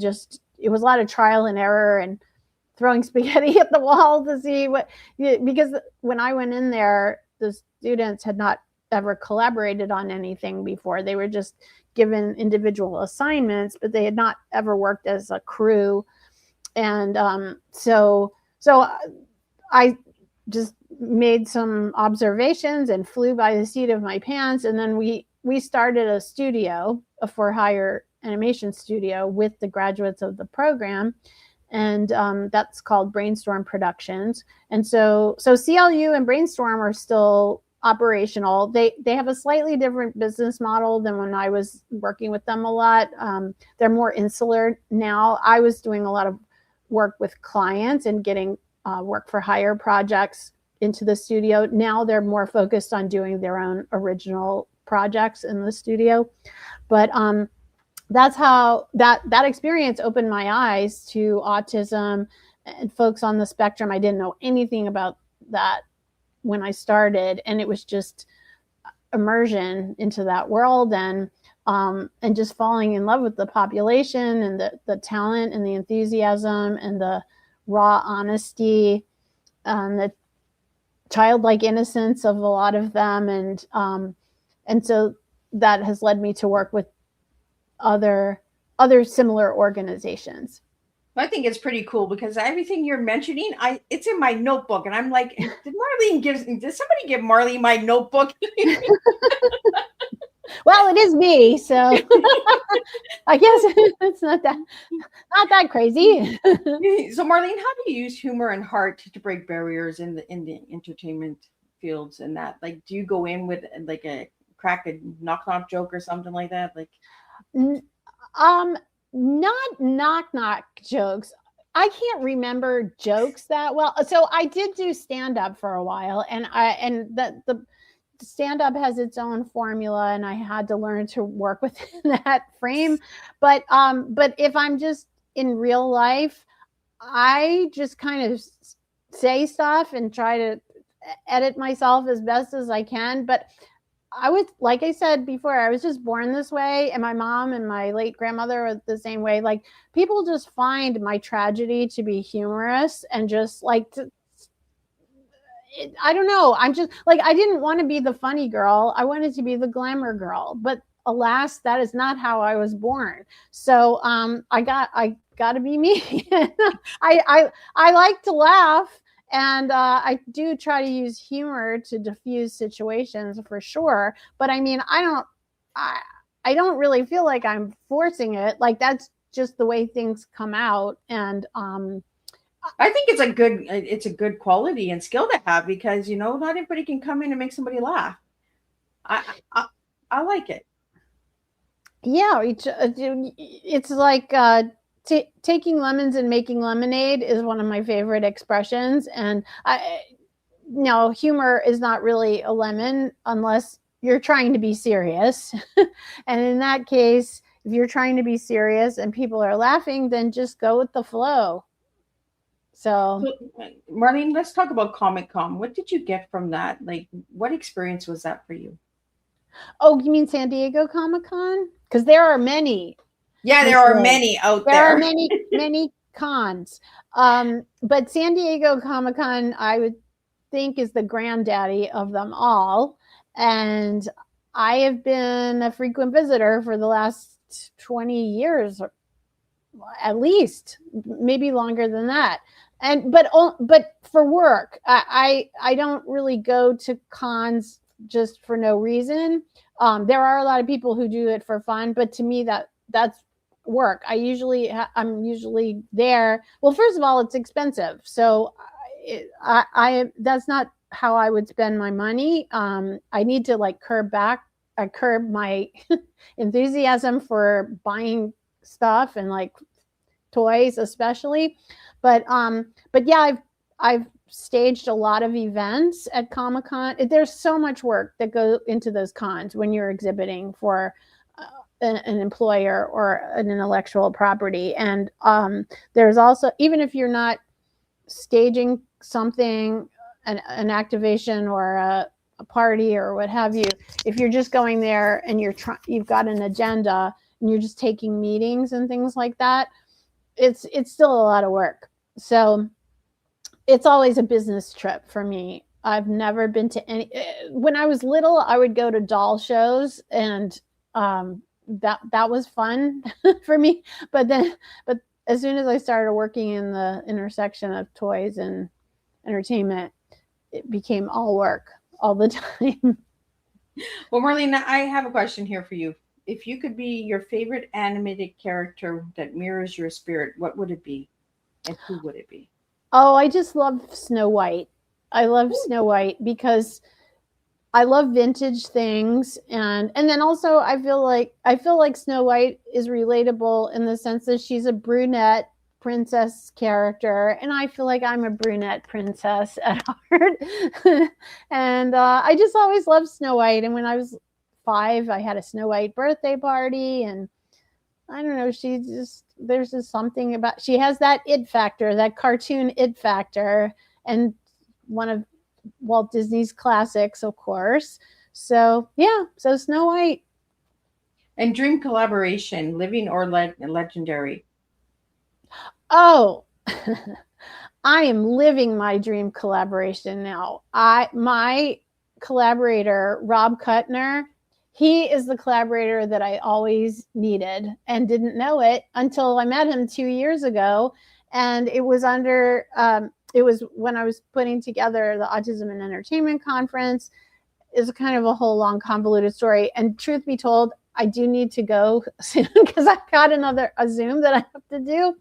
it was a lot of trial and error and throwing spaghetti at the wall to see because when I went in there, the students had not ever collaborated on anything before. They were just given individual assignments, but they had not ever worked as a crew. And so I just made some observations and flew by the seat of my pants. And then we started a studio, a for-hire animation studio, with the graduates of the program. And that's called Brainstorm Productions. And so CLU and Brainstorm are still operational. They have a slightly different business model than when I was working with them a lot. They're more insular now. I was doing a lot of work with clients and getting work for hire projects into the studio. Now they're more focused on doing their own original projects in the studio. But that's how that experience opened my eyes to autism and folks on the spectrum. I didn't know anything about that when I started, and it was just immersion into that world and just falling in love with the population and the talent and the enthusiasm and the raw honesty, the childlike innocence of a lot of them, and so that has led me to work with other similar organizations. I think it's pretty cool because everything you're mentioning, it's in my notebook, and I'm like, did somebody give Marlene my notebook? Well, it is me, so I guess it's not that crazy. So Marlene, how do you use humor and heart to break barriers in the entertainment fields and that? Like, do you go in with like a crack a knock joke or something like that? Like, Um, not knock jokes. I can't remember jokes that well. So I did do stand up for a while, and the stand up has its own formula, and I had to learn to work within that frame. But if I'm just in real life, I just kind of say stuff and try to edit myself as best as I can. But I was, like I said before, I was just born this way, and my mom and my late grandmother were the same way. Like, people just find my tragedy to be humorous and just like to, I don't know. I'm just like, I didn't want to be the funny girl. I wanted to be the glamour girl, but alas, that is not how I was born. So I got to be me. I like to laugh, and I do try to use humor to diffuse situations for sure. But I mean, I don't really feel like I'm forcing it. Like, that's just the way things come out. And I think it's a good quality and skill to have because not everybody can come in and make somebody laugh. I I, I like it. yeah, it's like taking lemons and making lemonade is one of my favorite expressions. And no, humor is not really a lemon unless you're trying to be serious. And in that case, if you're trying to be serious and people are laughing, then just go with the flow. So, So, Marlene, let's talk about Comic Con. What did you get from that? Like, what experience was that for you? oh, you mean San Diego Comic Con? Because there are many. Yeah, there are many out There are there. many cons. But San Diego Comic Con, I would think, is the granddaddy of them all. And I have been a frequent visitor for the last 20 years, at least, maybe longer than that. And but for work, I don't really go to cons just for no reason. There are a lot of people who do it for fun, but to me, that's work. I'm usually there. Well, first of all, it's expensive, so I that's not how I would spend my money. I need to like curb my enthusiasm for buying stuff and like toys especially. But yeah, I've staged a lot of events at Comic-Con. There's so much work that goes into those cons when you're exhibiting for an employer or an intellectual property. And there's also, even if you're not staging something, an activation or a party or what have you, if you're just going there and you've got an agenda and you're just taking meetings and things like that, it's still a lot of work. So it's always a business trip for me. I've never been to any. When I was little, I would go to doll shows, and that was fun for me. But as soon as I started working in the intersection of toys and entertainment, it became all work all the time. Well, Marlene, I have a question here for you. If you could be your favorite animated character that mirrors your spirit, what would it be? And who would it be? Oh, I just love Snow White. I love Snow White because I love vintage things, and then also I feel like Snow White is relatable in the sense that she's a brunette princess character, and I feel like I'm a brunette princess at heart. And I just always loved Snow White. And when I was 5, I had a Snow White birthday party, and I don't know, there's just something about, she has that it factor, that cartoon it factor, and one of Walt Disney's classics, of course. So yeah, so Snow White. And dream collaboration, living or legendary? Oh, I am living my dream collaboration now. My collaborator, Rob Kuttner, he is the collaborator that I always needed and didn't know it until I met him 2 years ago. And it was it was when I was putting together the Autism and Entertainment Conference. It's kind of a whole long convoluted story. And truth be told, I do need to go soon because I've got a Zoom that I have to do.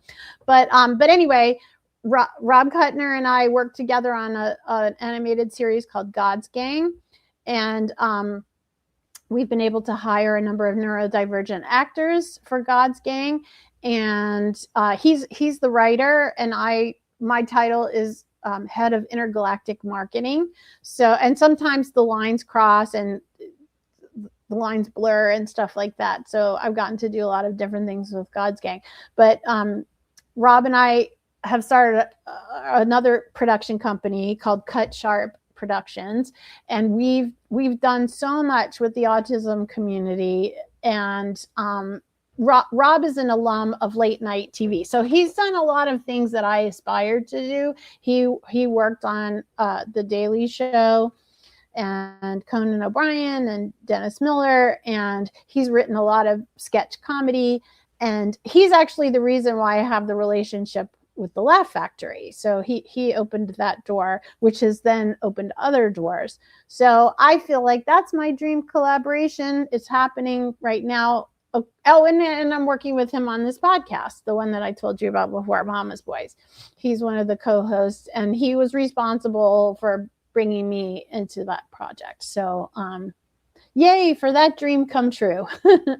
But anyway, Rob Kuttner and I worked together on an animated series called God's Gang. And we've been able to hire a number of neurodivergent actors for God's Gang. And he's the writer, and my title is head of intergalactic marketing. So, and sometimes the lines cross and the lines blur and stuff like that. So I've gotten to do a lot of different things with God's Gang. But Rob and I have started another production company called Cut Sharp Productions, and we've done so much with the autism community. And Rob is an alum of late night TV, so he's done a lot of things that I aspired to do. He worked on The Daily Show and Conan O'Brien and Dennis Miller, and he's written a lot of sketch comedy, and he's actually the reason why I have the relationship with the Laugh Factory. So he opened that door, which has then opened other doors. So I feel like that's my dream collaboration. It's happening right now. Oh, and I'm working with him on this podcast, the one that I told you about before, Mama's Boys. He's one of the co-hosts, and he was responsible for bringing me into that project. So yay for that dream come true.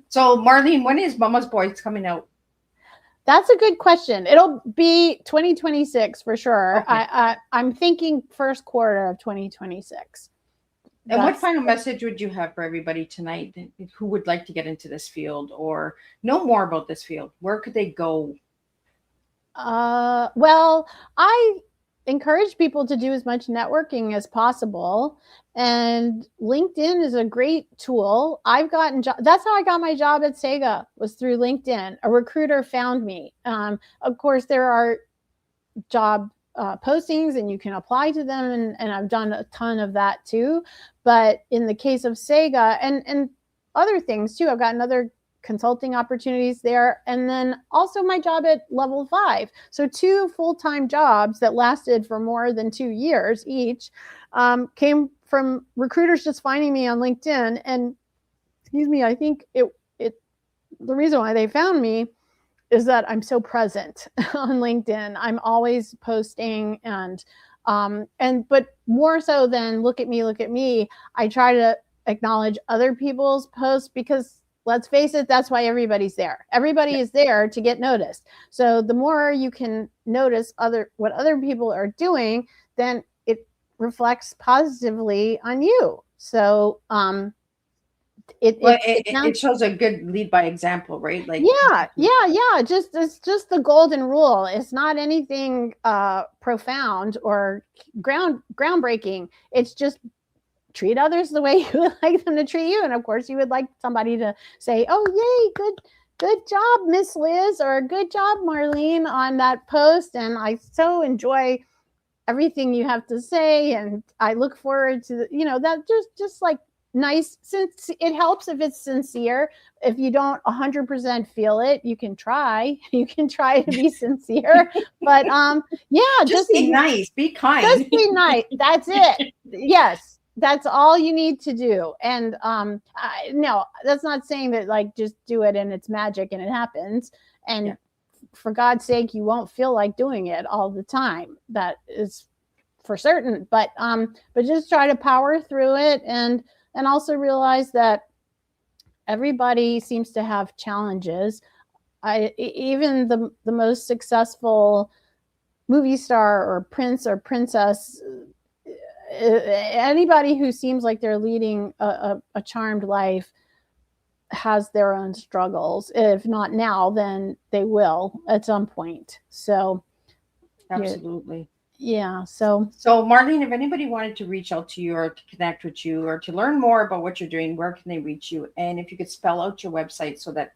So Marlene, when is Mama's Boys coming out? That's a good question. It'll be 2026 for sure. Okay. I'm thinking first quarter of 2026. And what final message would you have for everybody tonight who would like to get into this field or know more about this field? Where could they go? Well, I encourage people to do as much networking as possible. And LinkedIn is a great tool. That's how I got my job at Sega, was through LinkedIn. A recruiter found me. Of course, there are job postings and you can apply to them. And I've done a ton of that too. But in the case of Sega and other things too, I've gotten other consulting opportunities there. And then also my job at Level 5. So 2 full-time jobs that lasted for more than 2 years each came from recruiters just finding me on LinkedIn. And excuse me, I think the reason why they found me is that I'm so present on LinkedIn. I'm always posting but more so than look at me, I try to acknowledge other people's posts because let's face it, that's why everybody's there. Everybody is there to get noticed. So the more you can notice what other people are doing, then it reflects positively on you. So it shows a good lead by example, right? Like yeah. It's just the golden rule. It's not anything profound or groundbreaking. It's just treat others the way you would like them to treat you. And of course, you would like somebody to say, "Oh, yay, good job, Miss Liz," or "Good job, Marlene," on that post. And I so enjoy everything you have to say, and I look forward to that. Just like nice, since it helps if it's sincere. If you don't 100% feel it, you can try to be sincere, but just be nice, be kind, just be nice. That's it. Yes, that's all you need to do. And no, that's not saying that like just do it and it's magic and it happens. And for God's sake, you won't feel like doing it all the time. That is for certain. But just try to power through it and also realize that everybody seems to have challenges. Even the most successful movie star or prince or princess, anybody who seems like they're leading a charmed life has their own struggles. If not now, then they will at some point. So absolutely. Yeah. So Marlene, if anybody wanted to reach out to you or to connect with you or to learn more about what you're doing, where can they reach you? And if you could spell out your website so that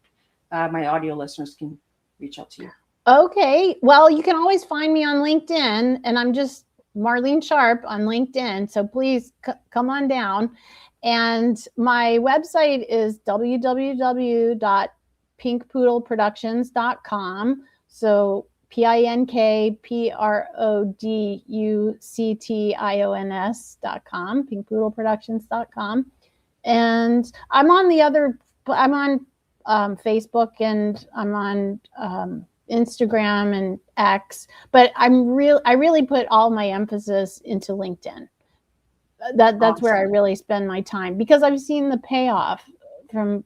my audio listeners can reach out to you. Okay. Well, you can always find me on LinkedIn, and I'm just Marlene Sharp on LinkedIn. So please come on down. And my website is www.pinkpoodleproductions.com. So pinkpoodleproductions.com, pinkpoodleproductions.com. And I'm on Facebook, and I'm on Instagram and X, but I really put all my emphasis into LinkedIn. That's awesome. Where I really spend my time, because I've seen the payoff from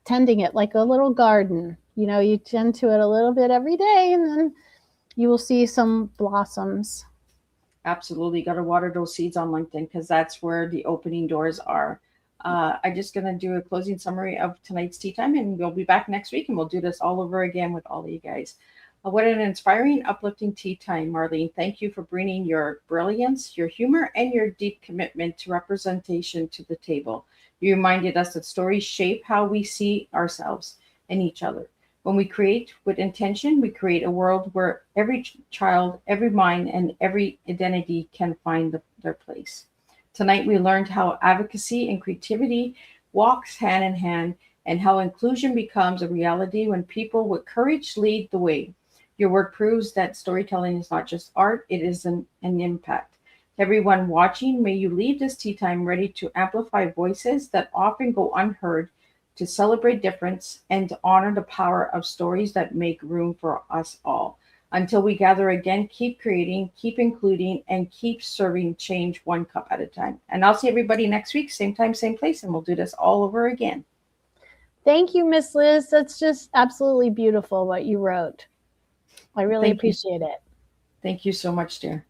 tending it like a little garden. You know, you tend to it a little bit every day, and then you will see some blossoms. Absolutely. Got to water those seeds on LinkedIn, because that's where the opening doors are. I'm just going to do a closing summary of tonight's tea time, and we'll be back next week, and we'll do this all over again with all of you guys. What an inspiring, uplifting tea time, Marlene. Thank you for bringing your brilliance, your humor, and your deep commitment to representation to the table. You reminded us that stories shape how we see ourselves and each other. When we create with intention, we create a world where every child, every mind, and every identity can find their place. Tonight, we learned how advocacy and creativity walks hand in hand, and how inclusion becomes a reality when people with courage lead the way. Your work proves that storytelling is not just art, it is an impact. Everyone watching, may you leave this tea time ready to amplify voices that often go unheard, to celebrate difference, and to honor the power of stories that make room for us all. Until we gather again, keep creating, keep including, and keep serving change one cup at a time. And I'll see everybody next week, same time, same place, and we'll do this all over again. Thank you, Miss Liz. That's just absolutely beautiful what you wrote. I really appreciate it. Thank you so much, dear.